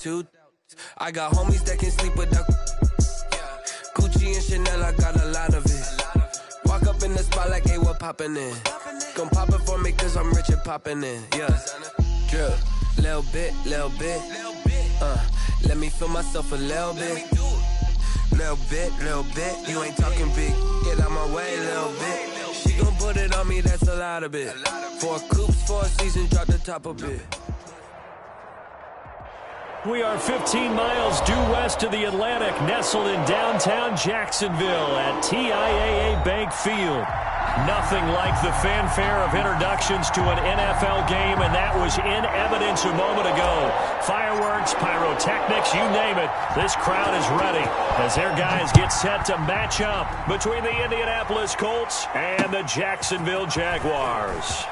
two. I got homies that can sleep without Gucci and Chanel, I got a lot of it. Walk up in the spot like, hey, what poppin' in? Gon' pop it for me cause I'm rich and poppin' in, yeah. Drip, little bit. Let me feel myself a little bit. Little bit, you ain't talking big. Get out my way, little bit. She gon' put it on me, that's a lot of it. 4 coops, 4 seasons, drop the top a bit. We are 15 miles due west of the Atlantic, nestled in downtown Jacksonville at TIAA Bank Field. Nothing like the fanfare of introductions to an NFL game, and that was in evidence a moment ago. Fireworks, pyrotechnics, you name it. This crowd is ready as their guys get set to match up between the Indianapolis Colts and the Jacksonville Jaguars.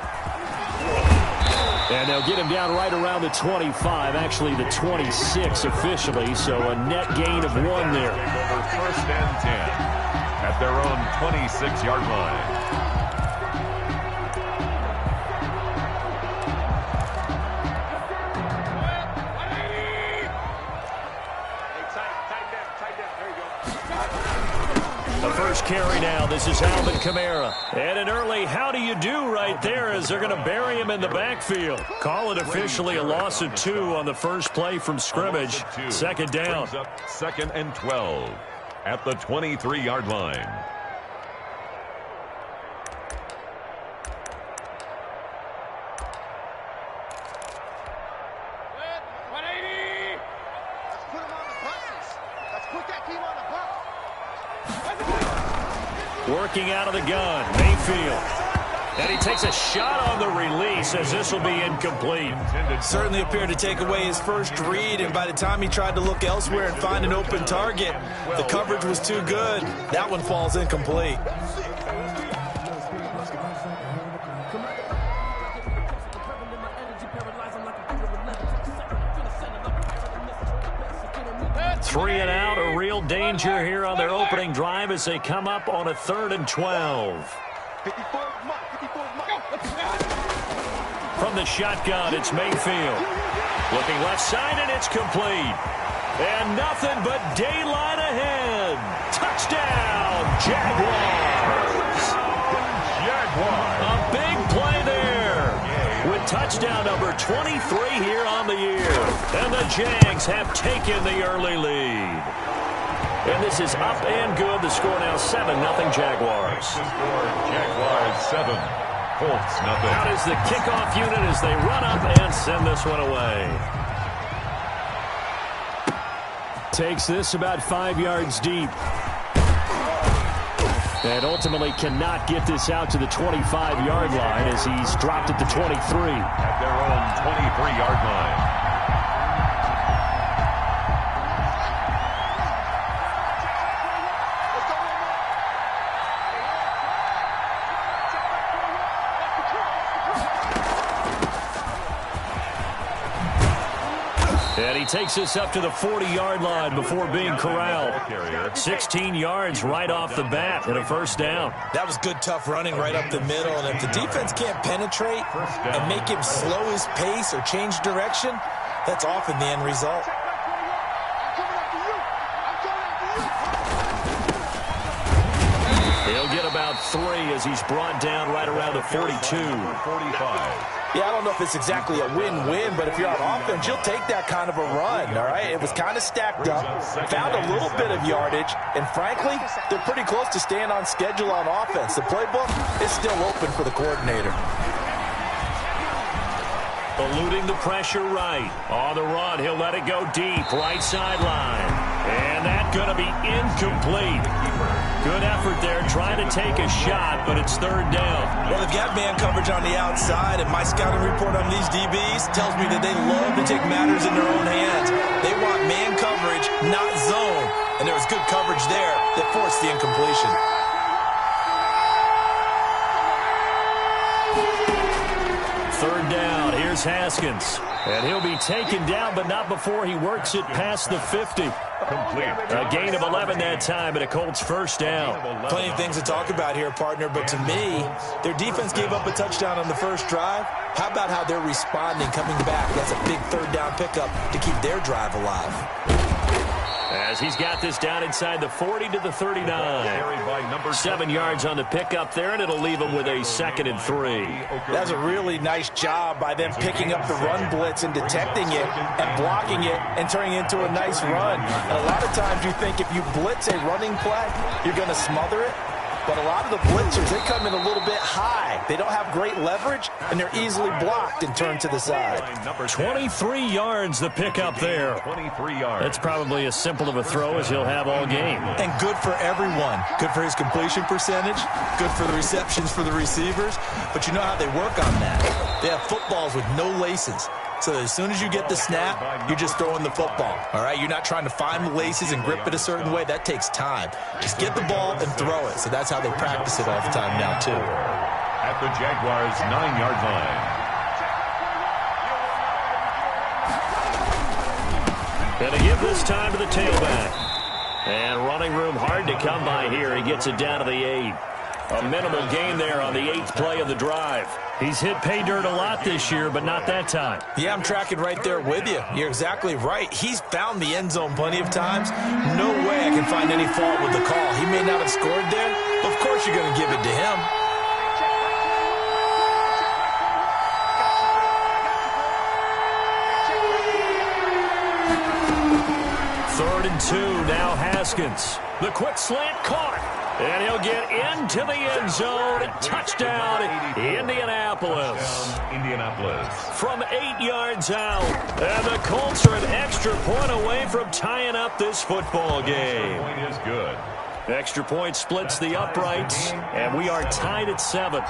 And they'll get him down right around the 25, actually the 26 officially, so a net gain of 1 there. Over 1st and 10 at their own 26-yard line. The first carry now. This is Alvin Kamara. And an early how do you do right there as they're going to bury him in the backfield. Call it officially a loss of 2 on the first play from scrimmage. 2nd down. 2nd and 12 at the 23-yard line. Working out of the gun, Mayfield. And he takes a shot on the release as this will be incomplete. Certainly appeared to take away his first read, and by the time he tried to look elsewhere and find an open target, the coverage was too good. That one falls incomplete. Three and out, a real danger here on their opening drive as they come up on a 3rd and 12. From the shotgun, it's Mayfield. Looking left side, and it's complete. And nothing but daylight ahead. Touchdown, Jaguars. A big play there with touchdown number 23 here on the year. And the Jags have taken the early lead. And this is up and good. The score now 7-0 Jaguars. Jaguars 7, Colts nothing. Out is the kickoff unit as they run up and send this one away. Takes this about 5 yards deep. And ultimately cannot get this out to the 25-yard line as he's dropped at the 23. At their own 23-yard line. And he takes us up to the 40-yard line before being corralled. 16 yards right off the bat and a 1st down. That was good, tough running right up the middle. And if the defense can't penetrate and make him slow his pace or change direction, that's often the end result. He'll get about 3 as he's brought down right around the 42. 45. Yeah, I don't know if it's exactly a win-win, but if you're on offense, you'll take that kind of a run, all right? It was kind of stacked up, found a little bit of yardage, and frankly, they're pretty close to staying on schedule on offense. The playbook is still open for the coordinator. Eluding the pressure right. On the run, he'll let it go deep, right sideline. And that's going to be incomplete. Good effort there, trying to take a shot, but it's 3rd down. Well, they've got man coverage on the outside, and my scouting report on these DBs tells me that they love to take matters in their own hands. They want man coverage, not zone. And there was good coverage there that forced the incompletion. Third down, here's Haskins. And he'll be taken down, but not before he works it past the 50. Complete. A gain of 11 that time, and a Colts first down. Plenty of things to talk about here, partner, but to me, their defense gave up a touchdown on the first drive. How about how they're responding, coming back? That's a big third down pickup to keep their drive alive. As he's got this down inside the 40 to the 39. 7 yards on the pickup there, and it'll leave him with a 2nd and 3. That's a really nice job by them picking up the run blitz and detecting it and blocking it and turning it into a nice run. And a lot of times you think if you blitz a running play, you're going to smother it. But a lot of the blitzers, they come in a little bit high. They don't have great leverage, and they're easily blocked and turned to the side. 23 yards the pickup there. 23 yards. That's probably as simple of a throw as he'll have all game. And good for everyone. Good for his completion percentage. Good for the receptions for the receivers. But you know how they work on that. They have footballs with no laces. So as soon as you get the snap, you're just throwing the football. All right? You're not trying to find the laces and grip it a certain way. That takes time. Just get the ball and throw it. So that's how they practice it all the time now, too. At the Jaguars' 9-yard line. Going to give this time to the tailback. And running room hard to come by here. He gets it down to the 8. A minimal gain there on the 8th play of the drive. He's hit pay dirt a lot this year, but not that time. Yeah, I'm tracking right there with you. You're exactly right. He's found the end zone plenty of times. No way I can find any fault with the call. He may not have scored there, but of course you're going to give it to him. Third and 2, now Haskins. The quick slant caught. And he'll get into the end zone. Touchdown, Indianapolis. Indianapolis. From 8 yards out. And the Colts are an extra point away from tying up this football game. Point is good. Extra point splits the uprights, and we are tied at 7.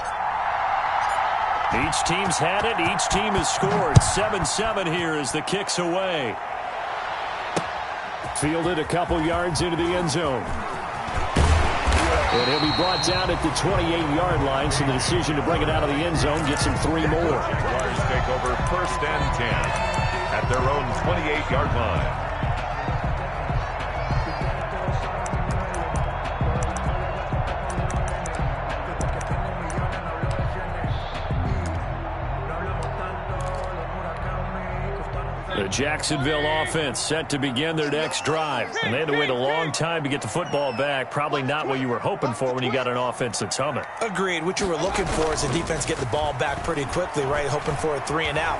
Each team's had it. Each team has scored. 7-7 here as the kick's away. Fielded a couple yards into the end zone. And he'll be brought down at the 28-yard line, so the decision to bring it out of the end zone gets him 3 more. Jaguars take over 1st and 10 at their own 28-yard line. The Jacksonville offense set to begin their next drive. And they had to wait a long time to get the football back. Probably not what you were hoping for when you got an offense that's humming. Agreed. What you were looking for is the defense get the ball back pretty quickly, right? Hoping for a 3 and out.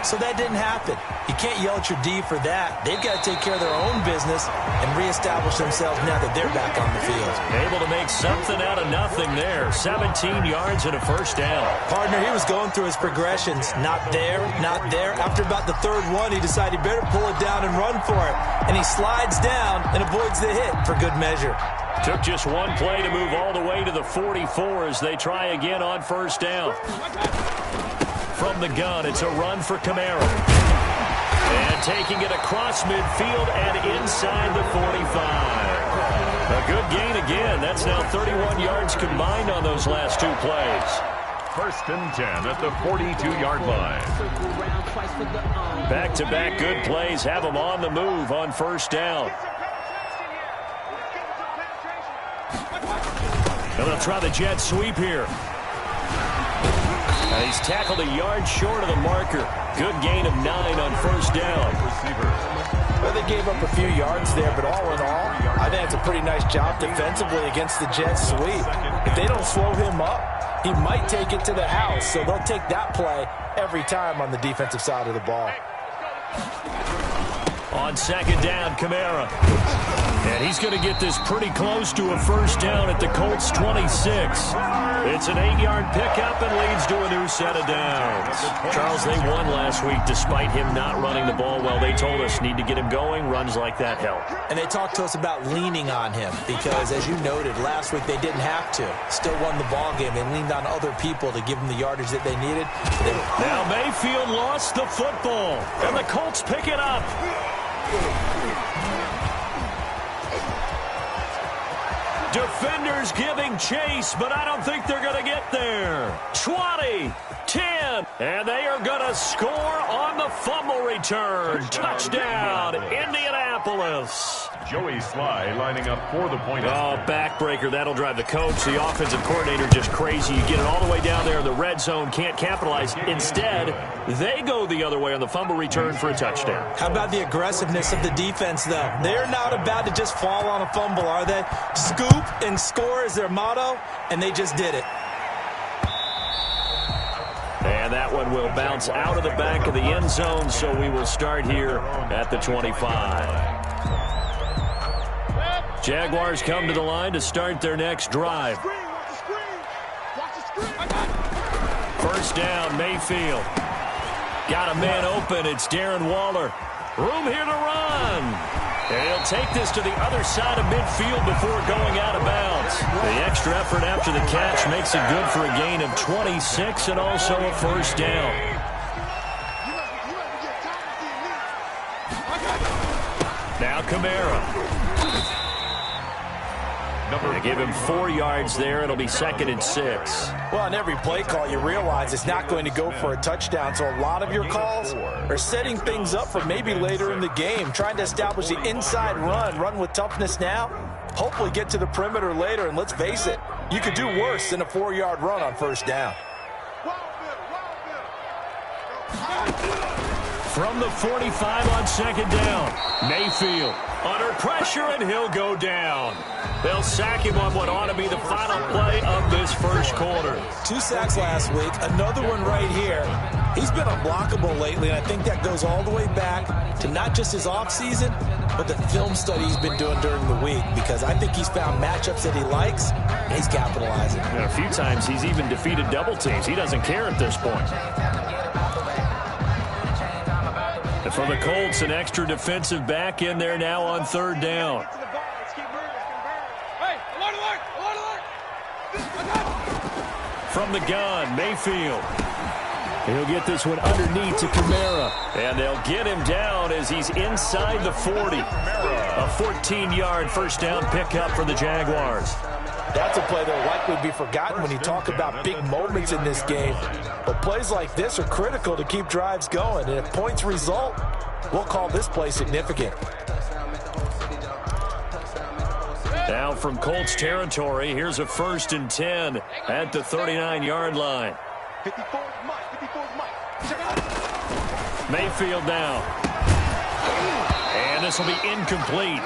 So that didn't happen. You can't yell at your D for that. They've got to take care of their own business and reestablish themselves now that they're back on the field. Able to make something out of nothing there. 17 yards and a first down. Partner, he was going through his progressions. Not there, not there. After about the 3rd one, he decided he better pull it down and run for it. And he slides down and avoids the hit for good measure. Took just one play to move all the way to the 44 as they try again on first down. From the gun, it's a run for Kamara. And taking it across midfield and inside the 45. A good gain again. That's now 31 yards combined on those last 2 plays. 1st and 10 at the 42-yard line. Back-to-back good plays have them on the move on first down. And they'll try the jet sweep here. He's tackled a yard short of the marker. Good gain of 9 on first down. Well, they gave up a few yards there, but all in all, I think it's a pretty nice job defensively against the jet sweep. If they don't slow him up, he might take it to the house. So they'll take that play every time on the defensive side of the ball. On second down, Kamara. And he's going to get this pretty close to a first down at the Colts 26. It's an 8-yard pickup and leads to a new set of downs. Charles, they won last week despite him not running the ball well. They told us need to get him going. Runs like that help. And they talked to us about leaning on him because, as you noted, last week they didn't have to. Still won the ball game. They leaned on other people to give them the yardage that they needed. Now Mayfield lost the football, and the Colts pick it up. Defenders giving chase, but I don't think they're going to get there. 20, 10, again. And they are going to score on the fumble return. Touchdown, Indianapolis. Joey Sly lining up for the point. Oh, backbreaker. That'll drive the coach, the offensive coordinator, just crazy. You get it all the way down there in the red zone, can't capitalize. Instead, they go the other way on the fumble return for a touchdown. How about the aggressiveness of the defense, though? They're not about to just fall on a fumble, are they? Scoop and score is their motto, and they just did it. And that one will bounce out of the back of the end zone, so we will start here at the 25. Jaguars come to the line to start their next drive. First down, Mayfield. Got a man open. It's Darren Waller. Room here to run. And he'll take this to the other side of midfield before going out of bounds. The extra effort after the catch makes it good for a gain of 26 and also a first down. Now Kamara. They give him 4 yards there. It'll be 2nd and 6. Well, on every play call, you realize it's not going to go for a touchdown. So a lot of your calls are setting things up for maybe later in the game, trying to establish the inside run with toughness now, hopefully get to the perimeter later. And let's face it, you could do worse than a 4-yard run on first down. From the 45 on 2nd down, Mayfield under pressure, and he'll go down. They'll sack him on what ought to be the final play of this first quarter. 2 sacks last week, another one right here. He's been unblockable lately, and I think that goes all the way back to not just his offseason, but the film study he's been doing during the week, because I think he's found matchups that he likes, and he's capitalizing. And a few times he's even defeated double teams. He doesn't care at this point. And for the Colts, an extra defensive back in there now on 3rd down. From the gun, Mayfield. He'll get this one underneath to Kamara. And they'll get him down as he's inside the 40. A 14-yard first down pickup for the Jaguars. That's a play that will likely be forgotten when you talk about big moments in this game. But plays like this are critical to keep drives going. And if points result, we'll call this play significant. Now from Colts territory, here's a 1st and 10 at the 39-yard line. Mayfield now. And this will be incomplete.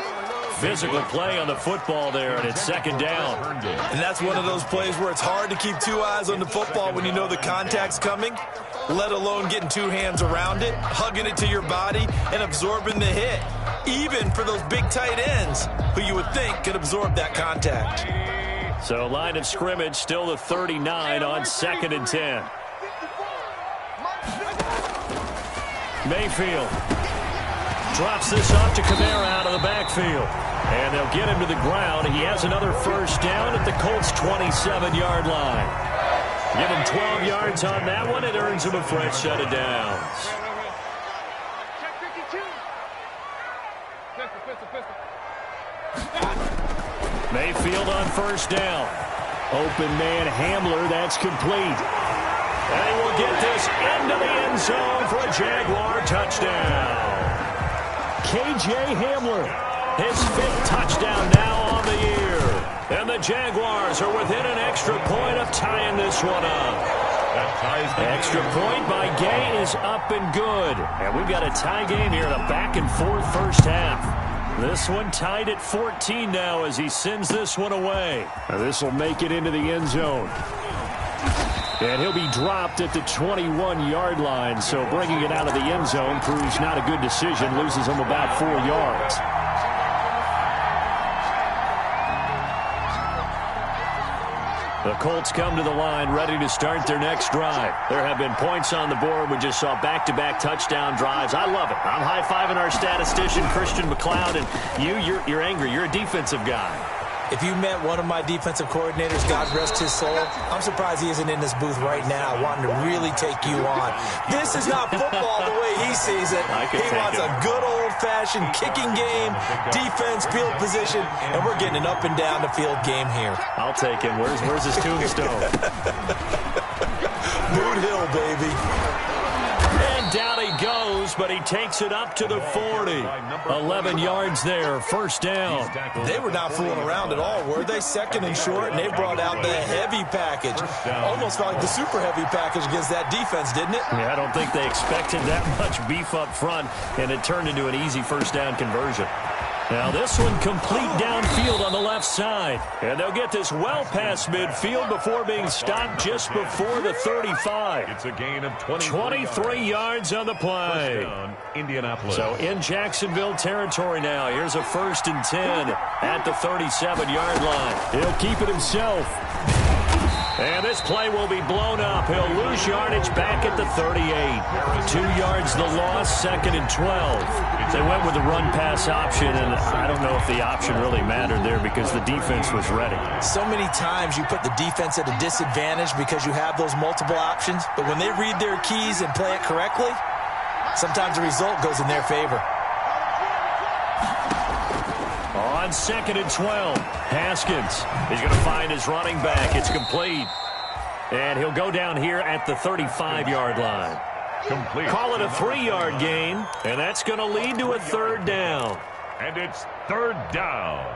Physical play on the football there, and it's 2nd down. And that's one of those plays where it's hard to keep 2 eyes on the football when you know the contact's coming, let alone getting 2 hands around it, hugging it to your body, and absorbing the hit, even for those big tight ends who you would think could absorb that contact. So line of scrimmage still the 39 on 2nd and 10. Mayfield drops this off to Kamara out of the backfield. And they'll get him to the ground. He has another first down at the Colts' 27-yard line. Give him 12 yards on that one. It earns him a fresh set of downs. Mayfield on first down. Open man Hamler. That's complete. And he will get this into the end zone for a Jaguar touchdown. K.J. Hamler, his 5th touchdown now on the year. And the Jaguars are within an extra point of tying this one up. Extra point by Gay is up and good. And we've got a tie game here in a back-and-forth first half. This one tied at 14 now as he sends this one away. Now this will make it into the end zone. And he'll be dropped at the 21-yard line, so bringing it out of the end zone proves not a good decision, loses him about 4 yards. The Colts come to the line ready to start their next drive. There have been points on the board. We just saw back-to-back touchdown drives. I love it. I'm high-fiving our statistician, Christian McLeod, and you're angry. You're a defensive guy. If you met one of my defensive coordinators, God rest his soul, I'm surprised he isn't in this booth right now wanting to really take you on. This is not football the way he sees it. He wants a good old-fashioned kicking game, defense, field position, and we're getting an up-and-down-the-field game here. I'll take him. Where's his tombstone? Mood Hill, baby. And down he goes, but he takes it up to the 40. 11 yards there, first down. They were not fooling around at all, were they? Second and short, and they brought out the heavy package. Almost felt like the super heavy package against that defense, didn't it? Yeah, I don't think they expected that much beef up front, and it turned into an easy first down conversion. Now this one complete downfield on the left side. And they'll get this well past midfield before being stopped just before the 35. It's a gain of 23 yards on the play. Down, Indianapolis. So in Jacksonville territory now. Here's a 1st and 10 at the 37-yard line. He'll keep it himself. And this play will be blown up. He'll lose yardage back at the 38. 2 yards the loss, 2nd and 12. They went with the run-pass option, and I don't know if the option really mattered there because the defense was ready. So many times you put the defense at a disadvantage because you have those multiple options, but when they read their keys and play it correctly, sometimes the result goes in their favor. On 2nd and 12, Haskins is going to find his running back. It's complete. And he'll go down here at the 35-yard line. Complete. Call it a 3-yard gain, and that's going to lead to a 3rd down. And it's 3rd down.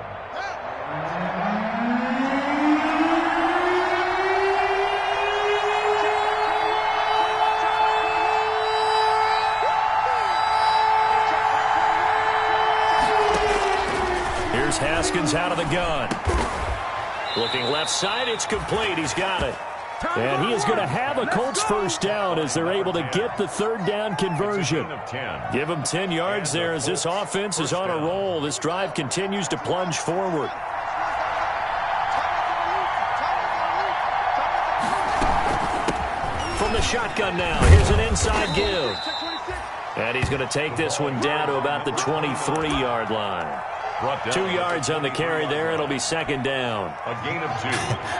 Here's Haskins out of the gun. Looking left side, it's complete. He's got it. And he is going to have a Colts first down as they're able to get the 3rd down conversion. Give him 10 yards there as this offense is on a roll. This drive continues to plunge forward. From the shotgun now, here's an inside give. And he's going to take this one down to about the 23-yard line. 2 yards on the carry there. It'll be 2nd down. A gain of 2.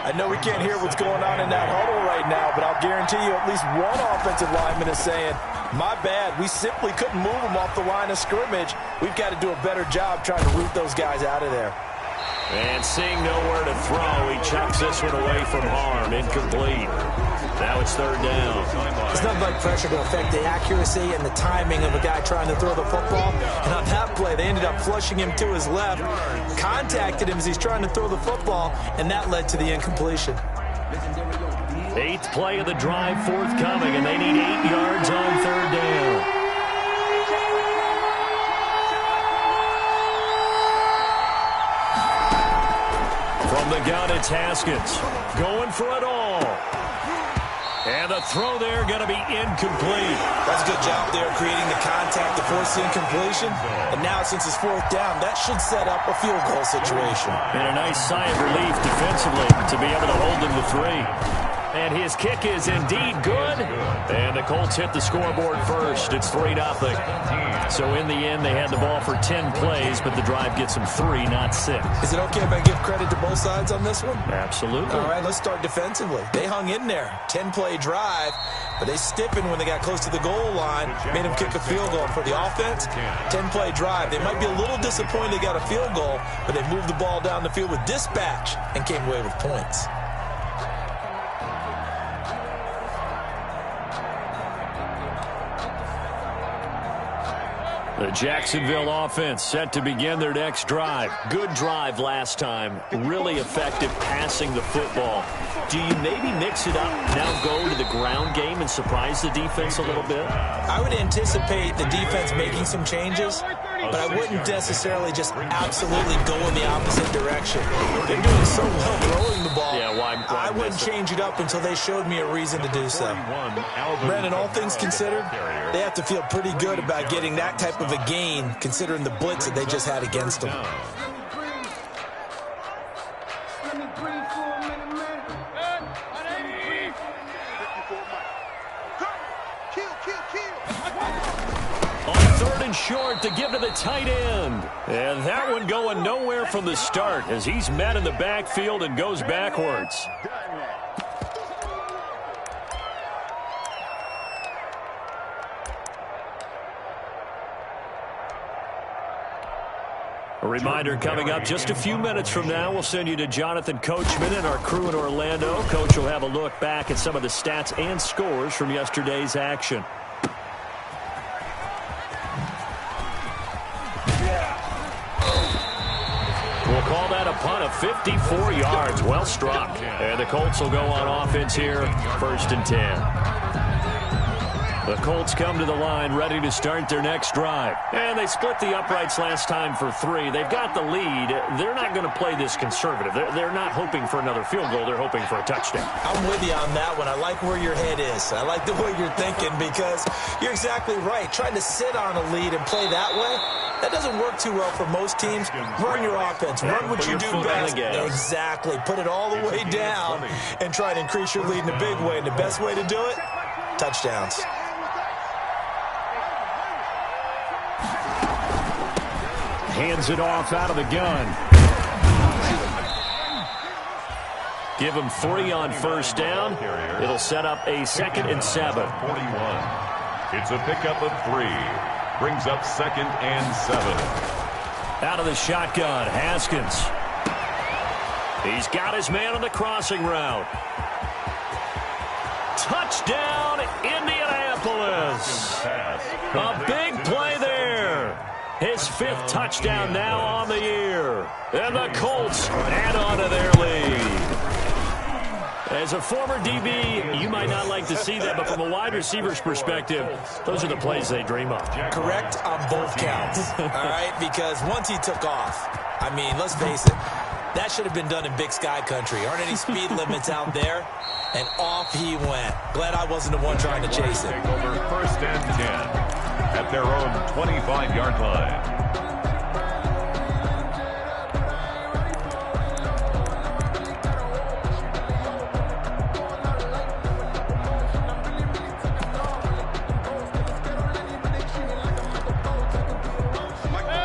I know we can't hear what's going on in that huddle right now, but I'll guarantee you at least one offensive lineman is saying, my bad, we simply couldn't move them off the line of scrimmage. We've got to do a better job trying to root those guys out of there. And seeing nowhere to throw, he chucks this one away from harm. Incomplete. Now it's 3rd down. It's nothing like pressure to affect the accuracy and the timing of a guy trying to throw the football. And on that play, they ended up flushing him to his left, contacted him as he's trying to throw the football, and that led to the incompletion. 8th play of the drive forthcoming, and they need 8 yards on 3rd down. From the gun, it's Haskins. Going for it all. And the throw there going to be incomplete. That's a good job there creating the contact to force the incompletion. And now since it's 4th down, that should set up a field goal situation. And a nice sigh of relief defensively to be able to hold them to 3. And his kick is indeed good. And the Colts hit the scoreboard first. It's 3-0. So in the end, they had the ball for 10 plays, but the drive gets them 3, not 6. Is it okay if I give credit to both sides on this one? Absolutely. All right, let's start defensively. They hung in there. 10-play drive, but they stiffened when they got close to the goal line, made them kick a field goal. For the offense, 10-play drive. They might be a little disappointed they got a field goal, but they moved the ball down the field with dispatch and came away with points. The Jacksonville offense set to begin their next drive. Good drive last time. Really effective passing the football. Do you maybe mix it up, now go to the ground game and surprise the defense a little bit? I would anticipate the defense making some changes, but I wouldn't necessarily just absolutely go in the opposite direction. They're doing so well throwing the ball. Yeah, why I wouldn't change it up until they showed me a reason to do so. Brandon, all things considered, they have to feel pretty good about getting that type of a gain, considering the blitz that they just had against them. On 3rd and short to give to the tight end. And that one going nowhere from the start as he's met in the backfield and goes backwards. reminder coming up just a few minutes from now, we'll send you to Jonathan Coachman and our crew in Orlando. Coach will have a look back at some of the stats and scores from yesterday's action. We'll call that a punt of 54 yards. Well struck. And the Colts will go on offense here, 1st and 10. The Colts come to the line ready to start their next drive. And they split the uprights last time for 3. They've got the lead. They're not going to play this conservative. They're not hoping for another field goal. They're hoping for a touchdown. I'm with you on that one. I like where your head is. I like the way you're thinking because you're exactly right. Trying to sit on a lead and play that way, that doesn't work too well for most teams. Run your offense. Run what you do best. Exactly. Put it all the way down and try to increase your lead in a big way. And the best way to do it, touchdowns. Hands it off out of the gun. Give him 3 on 1st down. It'll set up a 2nd and 7. 41. It's a pickup of 3. Brings up 2nd and 7. Out of the shotgun, Haskins. He's got his man on the crossing route. Touchdown, Indianapolis. A big play there. His 5th touchdown now on the year. And the Colts add on to their lead. As a former DB, you might not like to see that, but from a wide receiver's perspective, those are the plays they dream of. Correct on both counts, all right? Because once he took off, I mean, let's face it, that should have been done in Big Sky country. Aren't any speed limits out there? And off he went. Glad I wasn't the one trying to chase him. Over 1st and 10. At their own 25-yard line.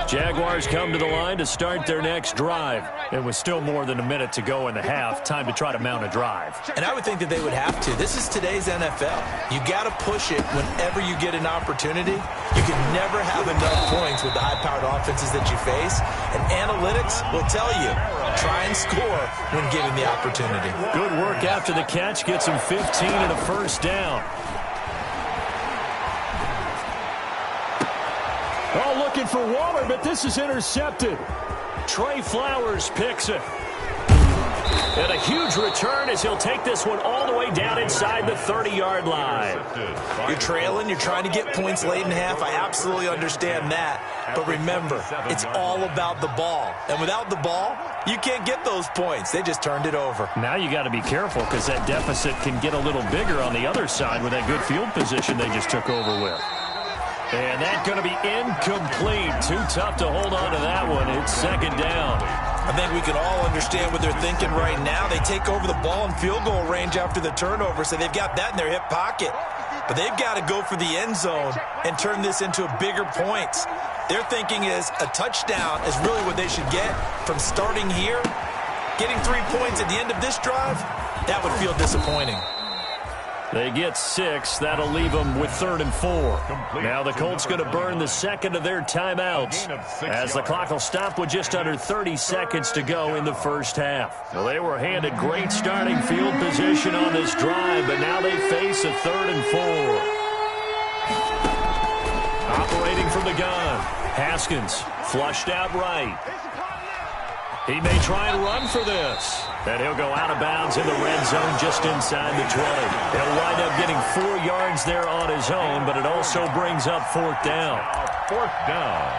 Jaguars come to the line to start their next drive. And with still more than a minute to go in the half, time to try to mount a drive. And I would think that they would have to. This is today's NFL. You got to push it whenever you get an opportunity. You can never have enough points with the high-powered offenses that you face. And analytics will tell you, try and score when given the opportunity. Good work after the catch. Gets him 15 and a 1st down. Oh, looking for Waller, but this is intercepted. Trey Flowers picks it. And a huge return as he'll take this one all the way down inside the 30-yard line. You're trailing. You're trying to get points late in half. I absolutely understand that. But remember, it's all about the ball. And without the ball, you can't get those points. They just turned it over. Now you got to be careful because that deficit can get a little bigger on the other side with that good field position they just took over with. And that's going to be incomplete. Too tough to hold on to that one. It's 2nd down. I think we can all understand what they're thinking right now. They take over the ball in field goal range after the turnover, so they've got that in their hip pocket. But they've got to go for the end zone and turn this into a bigger points. Their thinking is a touchdown is really what they should get from starting here. Getting 3 points at the end of this drive, that would feel disappointing. They get 6. That'll leave them with 3rd and 4. Now the Colts going to burn the 2nd of their timeouts as the clock will stop with just under 30 seconds to go in the 1st half. Well, they were handed great starting field position on this drive, but now they face a 3rd and 4. Operating from the gun, Haskins flushed out right. He may try and run for this. And he'll go out of bounds in the red zone just inside the 20. He'll wind up getting 4 yards there on his own, but it also brings up 4th down. 4th down.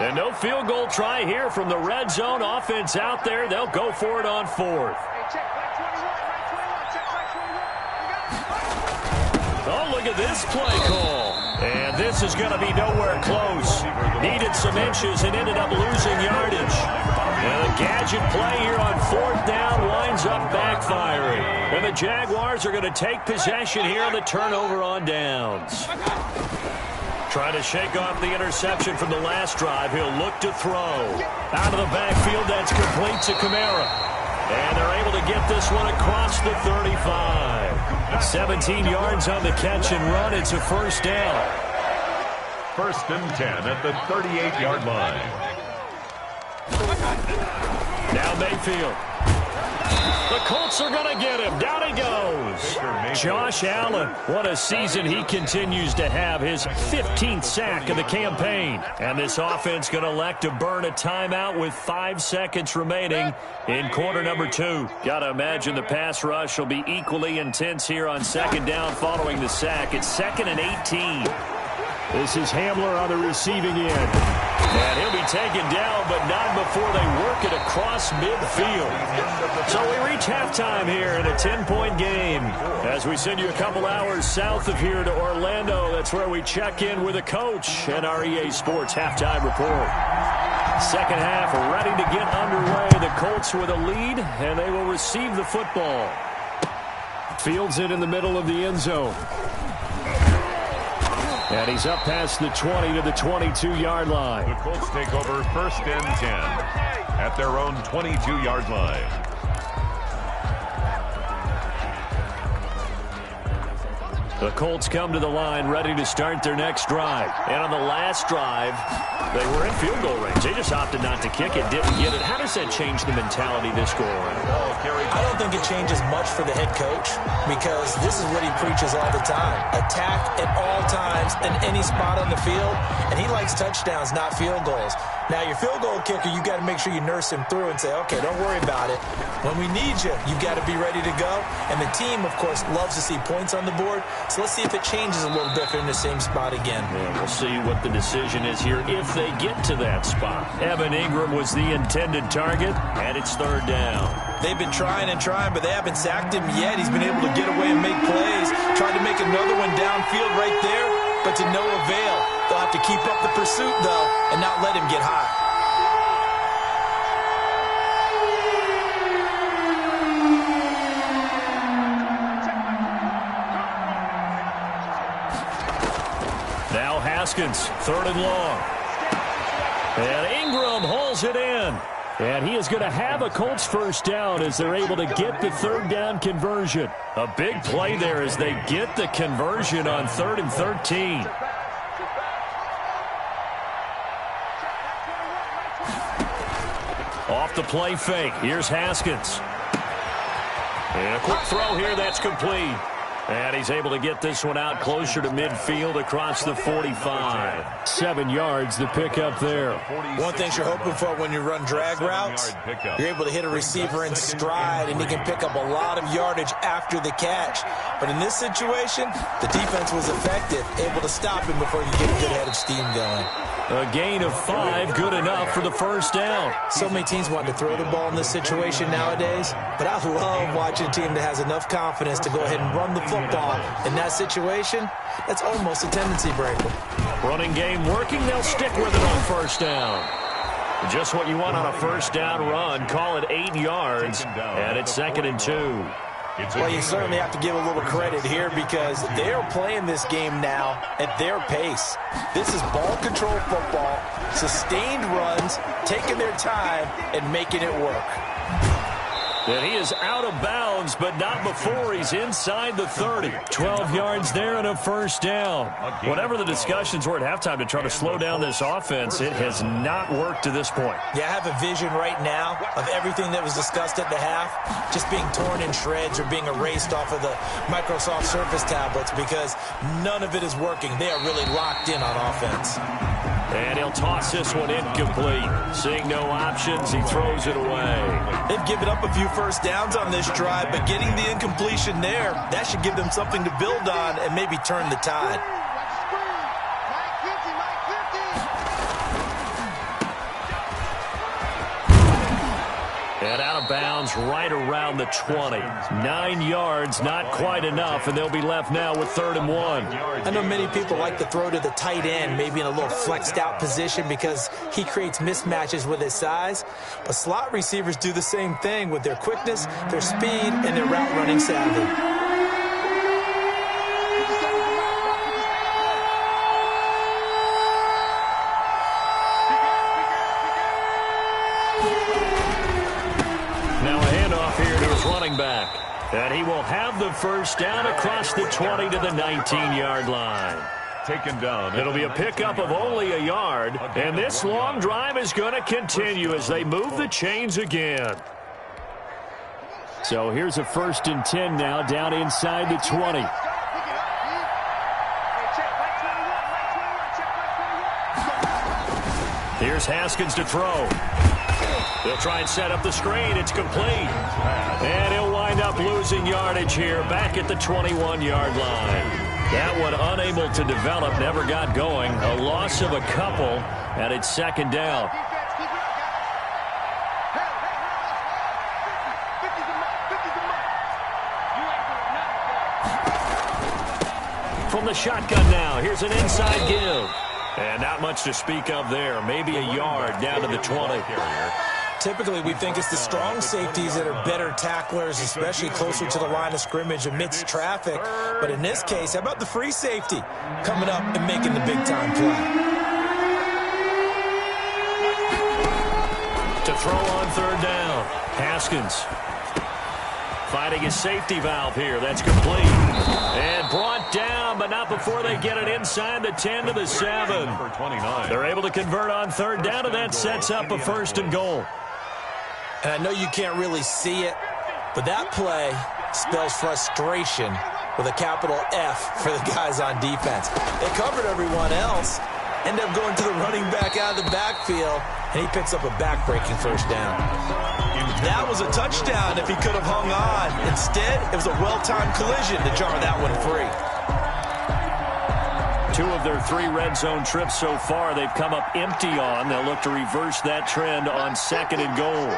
And no field goal try here from the red zone. Offense out there. They'll go for it on 4th. Oh, look at this play call. And this is going to be nowhere close. Needed some inches and ended up losing yardage. And a gadget play here on 4th down winds up backfiring. And the Jaguars are going to take possession here on the turnover on downs. Trying to shake off the interception from the last drive. He'll look to throw. Out of the backfield, that's complete to Kamara. And they're able to get this one across the 35. 17 yards on the catch and run. It's a first down. 1st and 10 at the 38-yard line. Now Mayfield. The Colts are going to get him. Down he goes. Josh Allen, what a season he continues to have. His 15th sack of the campaign. And this offense going to elect to burn a timeout with 5 seconds remaining in quarter number 2. Got to imagine the pass rush will be equally intense here on 2nd down following the sack. It's 2nd and 18. This is Hamler on the receiving end. And he'll be taken down, but not before they work it across midfield. So we reach halftime here in a 10-point game. As we send you a couple hours south of here to Orlando, that's where we check in with a coach and our EA Sports halftime report. Second half ready to get underway. The Colts with a lead, and they will receive the football. Fields it in the middle of the end zone. And he's up past the 20 to the 22-yard line. The Colts take over 1st and 10 at their own 22-yard line. The Colts come to the line ready to start their next drive. And on the last drive, they were in field goal range. They just opted not to kick it, didn't get it. How does that change the mentality this go around? I don't think it changes much for the head coach because this is what he preaches all the time. Attack at all times in any spot on the field, and he likes touchdowns, not field goals. Now, your field goal kicker, you got to make sure you nurse him through and say, okay, don't worry about it. When we need you, you've got to be ready to go. And the team, of course, loves to see points on the board. So let's see if it changes a little bit if they're in the same spot again. Yeah, we'll see what the decision is here if they get to that spot. Evan Ingram was the intended target, and it's 3rd down. They've been trying and trying, but they haven't sacked him yet. He's been able to get away and make plays. Tried to make another one downfield right there, but to no avail. They'll have to keep up the pursuit, though, and not let him get high. Now Haskins, 3rd and long. And Ingram hauls it in. And he is going to have a Colts first down as they're able to get the 3rd down conversion. A big play there as they get the conversion on 3rd and 13. Off the play fake. Here's Haskins. And a quick throw here that's complete. And he's able to get this one out closer to midfield across the 45. 7 yards the pickup there. One thing you're hoping for when you run drag routes, you're able to hit a receiver in stride, and he can pick up a lot of yardage after the catch. But in this situation, the defense was effective, able to stop him before he could get a good head of steam going. A gain of 5, good enough for the first down. So many teams want to throw the ball in this situation nowadays, but I love watching a team that has enough confidence to go ahead and run the football. In that situation, that's almost a tendency breaker. Running game working, they'll stick with it on first down. Just what you want on a first down run. Call it 8 yards, and it's 2nd and 2. Well, you certainly have to give a little credit here because they're playing this game now at their pace. This is ball control football, sustained runs, taking their time, and making it work. And he is out of bounds, but not before he's inside the 30. 12 yards there and a first down. Whatever the discussions were at halftime to try to slow down this offense, it has not worked to this point. Yeah, I have a vision right now of everything that was discussed at the half just being torn in shreds or being erased off of the Microsoft Surface tablets because none of it is working. They are really locked in on offense. And he'll toss this one incomplete. Seeing no options, he throws it away. They've given up a few first downs on this drive, but getting the incompletion there, that should give them something to build on and maybe turn the tide. And out of bounds right around the 20. 9 yards, not quite enough, and they'll be left now with 3rd and 1. I know many people like to throw to the tight end, maybe in a little flexed out position because he creates mismatches with his size. But slot receivers do the same thing with their quickness, their speed, and their route running savvy. his running back. And he will have the first down across the 20 to the 19-yard line. Taken down. It'll be a pickup of only a yard, and this long drive is going to continue as they move the chains again. So here's a 1st and 10 now, down inside the 20. Here's Haskins to throw. They'll try and set up the screen. It's complete. And he'll wind up losing yardage here back at the 21-yard line. That one unable to develop, never got going. A loss of a couple, and it's 2nd down. From the shotgun now, here's an inside give. And not much to speak of there. Maybe a yard down to the 20. Typically, we think it's the strong safeties that are better tacklers, especially closer to the line of scrimmage amidst traffic. But in this case, how about the free safety coming up and making the big-time play? To throw on 3rd down. Haskins fighting his safety valve here. That's complete. And brought down, but not before they get it inside the 10 to the 7. They're able to convert on 3rd down, and that sets up a 1st and goal. And I know you can't really see it, but that play spells frustration with a capital F for the guys on defense. They covered everyone else, end up going to the running back out of the backfield, and he picks up a back-breaking 1st down. That was a touchdown if he could have hung on. Instead, it was a well-timed collision to jar that one free. 2 of their 3 red zone trips so far they've come up empty on. They'll look to reverse that trend on 2nd and goal.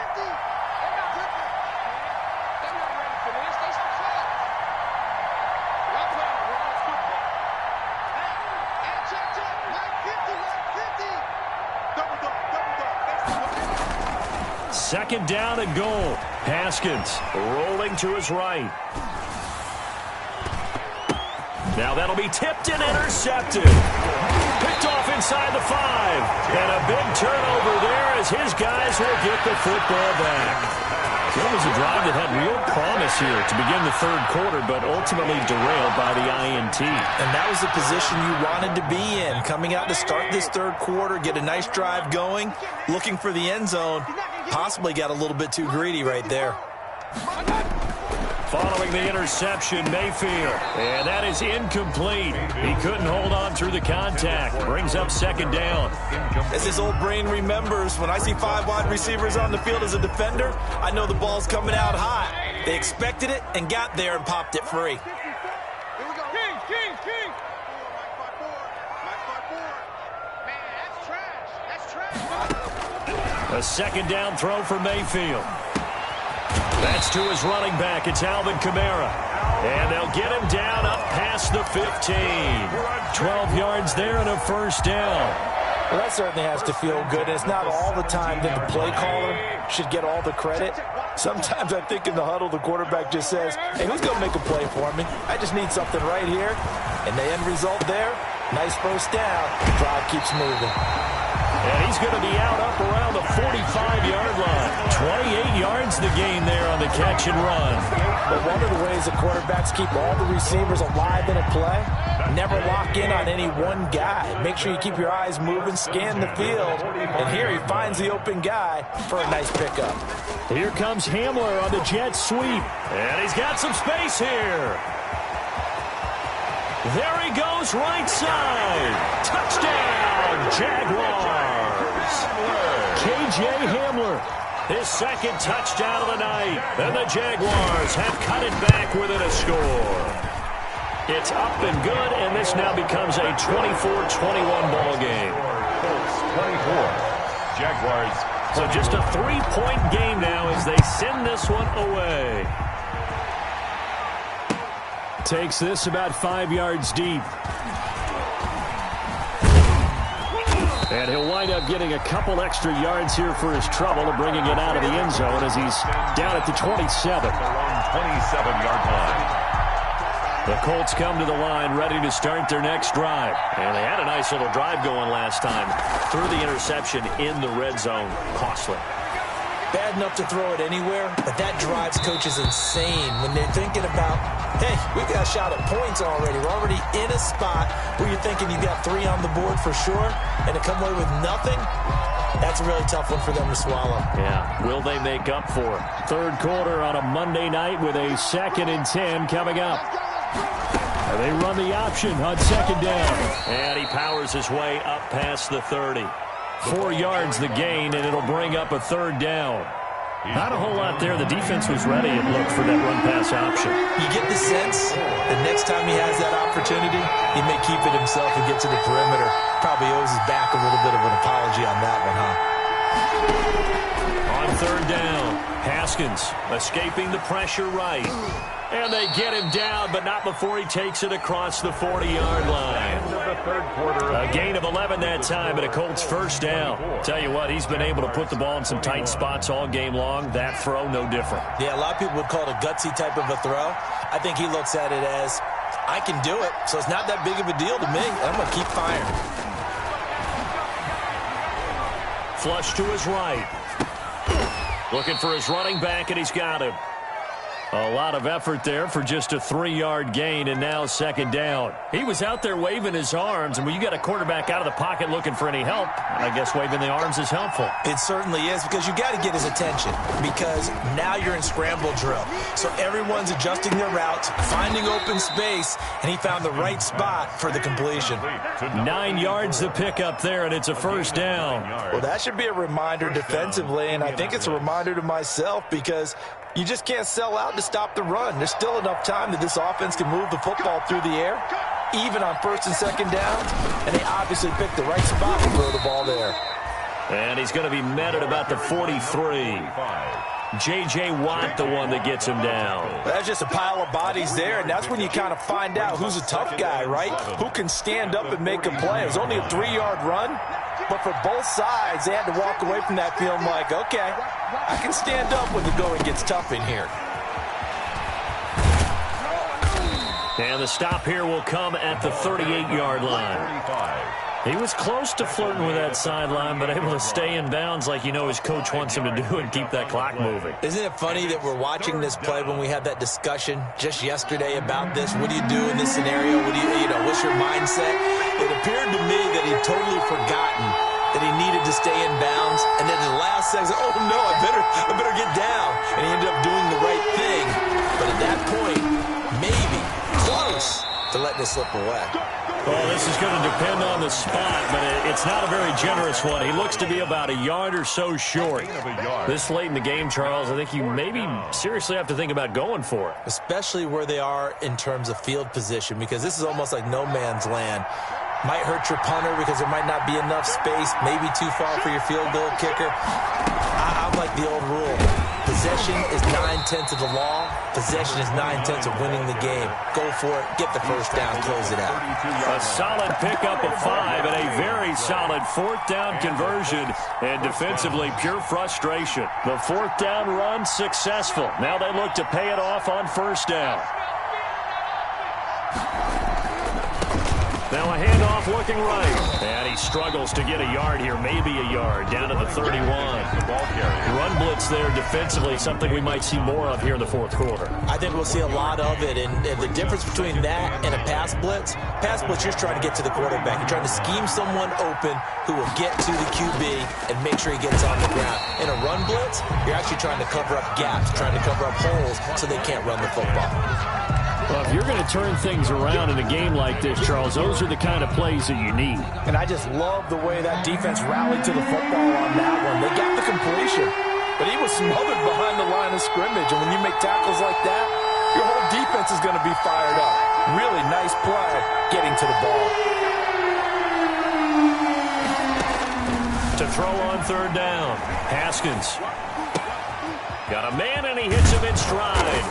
Second down and goal. Haskins rolling to his right. Now that'll be tipped and intercepted. Picked off inside the 5. And a big turnover there as his guys will get the football back. It was a drive that had real promise here to begin the 3rd quarter, but ultimately derailed by the INT. And that was the position you wanted to be in. Coming out to start this 3rd quarter, get a nice drive going, looking for the end zone. Possibly got a little bit too greedy right there. Following the interception, Mayfield. And that is incomplete. He couldn't hold on through the contact. Brings up 2nd down. As his old brain remembers, when I see 5 wide receivers on the field as a defender, I know the ball's coming out hot. They expected it and got there and popped it free. A 2nd down throw for Mayfield. That's to his running back. It's Alvin Kamara. And they'll get him down up past the 15. 12 yards there and a 1st down. Well, that certainly has to feel good. And it's not all the time that the play caller should get all the credit. Sometimes I think in the huddle, the quarterback just says, hey, who's going to make a play for me? I just need something right here. And the end result there, nice 1st down. The drive keeps moving. And he's going to be out up around the 45-yard line. 28 yards the gain there on the catch and run. But one of the ways the quarterbacks keep all the receivers alive in a play, never lock in on any one guy. Make sure you keep your eyes moving, scan the field. And here he finds the open guy for a nice pickup. Here comes Hamler on the jet sweep. And he's got some space here. There he goes, right side. Touchdown, Jaguars. K.J. Hamler, his 2nd touchdown of the night. And the Jaguars have cut it back within a score. It's up and good, and this now becomes a 24-21 ball game. 24. Jaguars. So just a 3-point game now as they send this one away. Takes this about 5 yards deep. And he'll wind up getting a couple extra yards here for his trouble and bringing it out of the end zone as he's down at the 27. 27-yard line. The Colts come to the line ready to start their next drive. And they had a nice little drive going last time. Threw the interception in the red zone. Costly. bad enough to throw it anywhere, but that drives coaches insane when they're thinking about, hey, we've got a shot at points already. We're already in a spot where you're thinking you've got 3 on the board for sure, and to come away with nothing, that's a really tough one for them to swallow. Yeah, will they make up for it? Third quarter on a Monday night with a 2nd and 10 coming up. And they run the option on 2nd down. And he powers his way up past the 30. 4 yards the gain, and it'll bring up a 3rd down. Not a whole lot there. The defense was ready, it looked, for that run-pass option. You get the sense that next time he has that opportunity, he may keep it himself and get to the perimeter. Probably owes his back a little bit of an apology on that one, huh? On 3rd down, Haskins escaping the pressure right. And they get him down, but not before he takes it across the 40-yard line. A gain of 11 that time, and a Colts 1st down. Tell you what, he's been able to put the ball in some tight spots all game long. That throw, no different. Yeah, a lot of people would call it a gutsy type of a throw. I think he looks at it as, I can do it, so it's not that big of a deal to me. I'm going to keep firing. Flush to his right. Looking for his running back, and he's got him. A lot of effort there for just a 3-yard gain, and now 2nd down. He was out there waving his arms, and when you got a quarterback out of the pocket looking for any help, I guess waving the arms is helpful. It certainly is, because you got to get his attention, because now you're in scramble drill. So everyone's adjusting their routes, finding open space, and he found the right spot for the completion. 9 yards to pick up there, and it's a 1st down. Well, that should be a reminder defensively, and I think it's a reminder to myself, because you just can't sell out to stop the run. There's still enough time that this offense can move the football through the air, even on 1st and 2nd downs, and they obviously picked the right spot to throw the ball there. And he's going to be met at about the 43. J.J. Watt, the one that gets him down. That's just a pile of bodies there, and that's when you kind of find out who's a tough guy, right? Who can stand up and make a play. It was only a 3-yard run, but for both sides, they had to walk away from that feeling like, okay, I can stand up when the going gets tough in here. And the stop here will come at the 38-yard line. He was close to flirting with that sideline, but able to stay in bounds like his coach wants him to do and keep that clock moving. Isn't it funny that we're watching this play when we had that discussion just yesterday about this? What do you do in this scenario? What do what's your mindset? It appeared to me that he'd totally forgotten that he needed to stay in bounds, and then in the last second, oh no, I better get down. And he ended up doing the right thing. But at that point, maybe close to letting it slip away. Well, this is going to depend on the spot, but it's not a very generous one. He looks to be about a yard or so short. This late in the game, Charles, I think you maybe seriously have to think about going for it. Especially where they are in terms of field position, because this is almost like no man's land. Might hurt your punter because there might not be enough space, maybe too far for your field goal kicker. I'm like the old rule. Possession is 9/10 of the law. Possession is 9/10 of winning the game. Go for it. Get the 1st down. Close it out. A solid pickup of 5 and a very solid 4th down conversion. And defensively, pure frustration. The 4th down run successful. Now they look to pay it off on 1st down. Now a handoff looking right. And he struggles to get a yard here, maybe a yard, down to the 31. Run blitz there defensively, something we might see more of here in the 4th quarter. I think we'll see a lot of it, and the difference between that and a pass blitz, you're just trying to get to the quarterback. You're trying to scheme someone open who will get to the QB and make sure he gets on the ground. In a run blitz, you're actually trying to cover up gaps, trying to cover up holes so they can't run the football. Well, if you're going to turn things around in a game like this, Charles, those are the kind of plays that you need. And I just love the way that defense rallied to the football on that one. They got the completion, but he was smothered behind the line of scrimmage. And when you make tackles like that, your whole defense is going to be fired up. Really nice play getting to the ball. To throw on 3rd down, Haskins. Got a man, and he hits him in stride.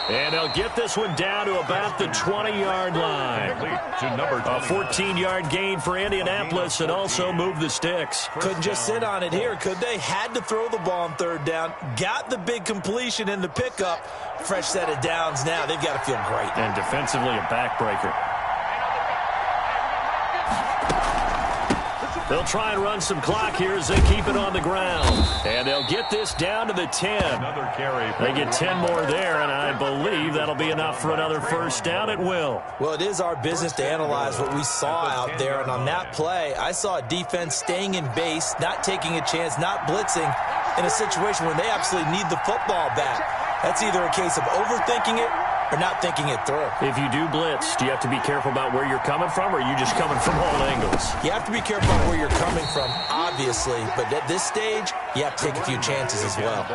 And they'll get this one down to about the 20-yard line. A 14-yard gain for Indianapolis and also move the sticks. Couldn't just sit on it here, could they? Had to throw the ball on 3rd down. Got the big completion in the pickup. Fresh set of downs now. They've got to feel great. And defensively a backbreaker. They'll try and run some clock here as they keep it on the ground. And they'll get this down to the 10. Another carry. They get 10 more there, and I believe that'll be enough for another first down at will. Well, it is our business to analyze what we saw out there. And on that play, I saw a defense staying in base, not taking a chance, not blitzing in a situation where they absolutely need the football back. That's either a case of overthinking it or not thinking it through. If you do blitz, do you have to be careful about where you're coming from, or are you just coming from all angles? You have to be careful about where you're coming from, obviously, but at this stage, you have to take a few chances as well.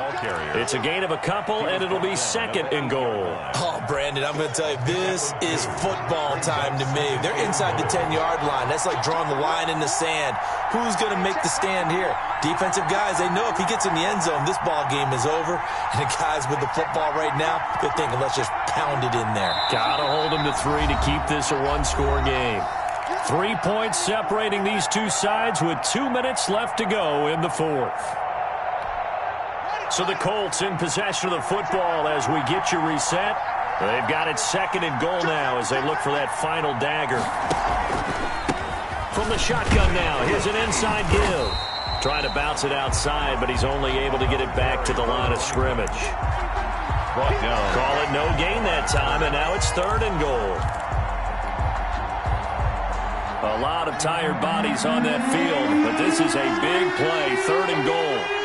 It's a gain of a couple, and it'll be second and goal. Oh, Brandon, I'm going to tell you, this is football time to me. They're inside the 10-yard line. That's like drawing the line in the sand. Who's going to make the stand here? Defensive guys, they know if he gets in the end zone, this ball game is over. And the guys with the football right now, they're thinking, let's just pound it in there. Gotta hold them to 3 to keep this a one-score game. 3 points separating these two sides with 2 minutes left to go in the fourth. So the Colts in possession of the football as we get you reset. They've got it second and goal now as they look for that final dagger. From the shotgun now, here's an inside give. Trying to bounce it outside, but he's only able to get it back to the line of scrimmage. Call it no gain that time, and now it's third and goal. A lot of tired bodies on that field, but this is a big play, third and goal.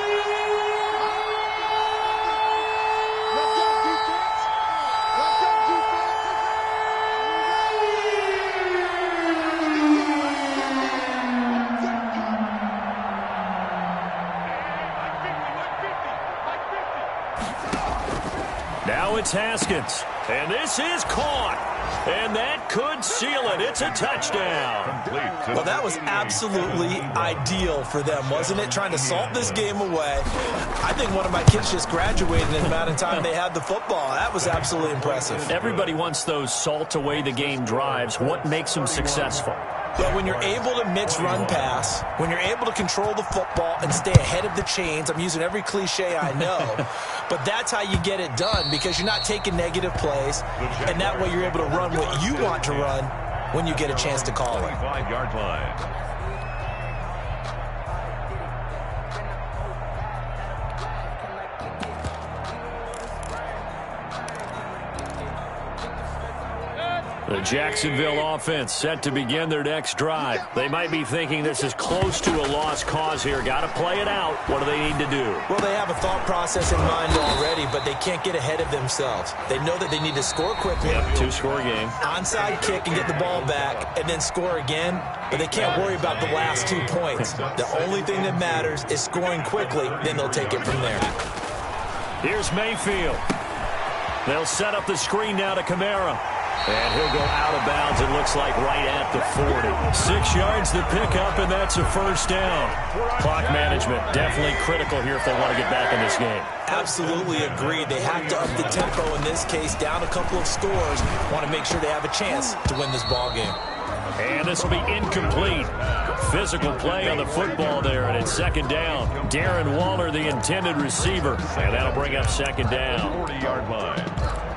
Now it's Haskins, and this is caught, and that could seal it. It's a touchdown. Well, that was absolutely ideal for them, wasn't it? Trying to salt this game away. I think one of my kids just graduated in the amount of time they had the football. That was absolutely impressive. Everybody wants those salt away the game drives. What makes them successful? Well, when you're able to mix run-pass, when you're able to control the football and stay ahead of the chains, I'm using every cliche I know, but that's how you get it done because you're not taking negative plays, and that way you're able to run what you want to run when you get a chance to call it. 5-yard line. The Jacksonville offense set to begin their next drive. They might be thinking this is close to a lost cause here. Got to play it out. What do they need to do? Well, they have a thought process in mind already, but they can't get ahead of themselves. They know that they need to score quickly. Yep, two-score game. Onside kick and get the ball back and then score again, but they can't worry about the last 2 points. The only thing that matters is scoring quickly, then they'll take it from there. Here's Mayfield. They'll set up the screen now to Kamara. And he'll go out of bounds, it looks like, right at the 40. 6 yards to pick up, and that's a first down. Clock management definitely critical here if they want to get back in this game. Absolutely agreed. They have to up the tempo in this case, down a couple of scores. Want to make sure they have a chance to win this ball game. And this will be incomplete. Physical play on the football there, and it's second down. Darren Waller, the intended receiver, and that'll bring up second down. 40-yard line.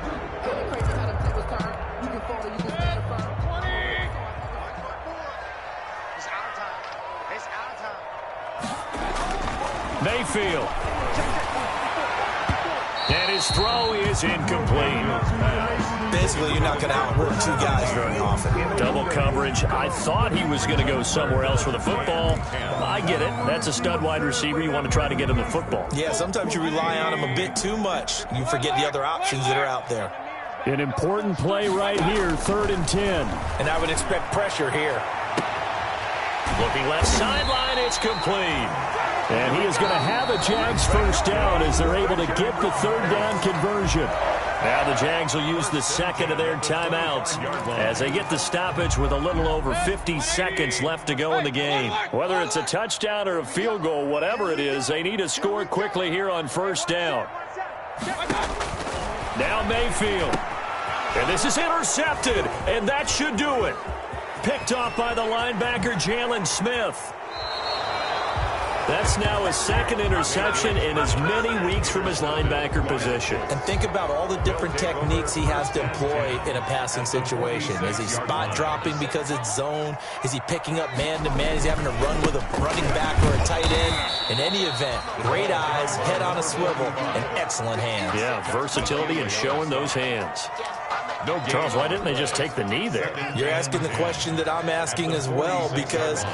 Mayfield. And his throw is incomplete. Basically, you're not going to outwork two guys very often. Double coverage. I thought he was going to go somewhere else for the football. I get it. That's a stud wide receiver. You want to try to get him the football. Yeah, sometimes you rely on him a bit too much. You forget the other options that are out there. An important play right here, 3rd and 10. And I would expect pressure here. Looking left sideline, it's complete. And he is going to have a Jags first down as they're able to get the 3rd down conversion. Now the Jags will use the second of their timeouts as they get the stoppage with a little over 50 seconds left to go in the game. Whether it's a touchdown or a field goal, whatever it is, they need to score quickly here on first down. Now Mayfield. And this is intercepted, and that should do it. Picked off by the linebacker, Jalen Smith. That's now his second interception in as many weeks from his linebacker position. And think about all the different techniques he has to employ in a passing situation. Is he spot dropping because it's zone? Is he picking up man-to-man? Is he having to run with a running back or a tight end? In any event, great eyes, head on a swivel, and excellent hands. Yeah, versatility and showing those hands. Charles, why didn't they just take the knee there? You're asking the question that I'm asking as well, because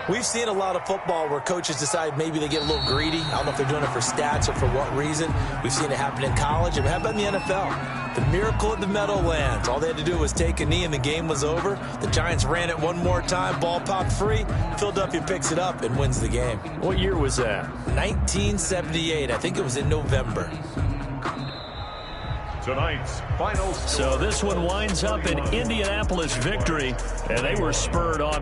we've seen a lot of football where coaches decide maybe they get a little greedy. I don't know if they're doing it for stats or for what reason. We've seen it happen in college, and how about in the NFL? The miracle at the Meadowlands. All they had to do was take a knee, and the game was over. The Giants ran it one more time. Ball popped free. Philadelphia picks it up and wins the game. What year was that? 1978. I think it was in November. Tonight's final score. So this one winds up in Indianapolis victory, and they were spurred on.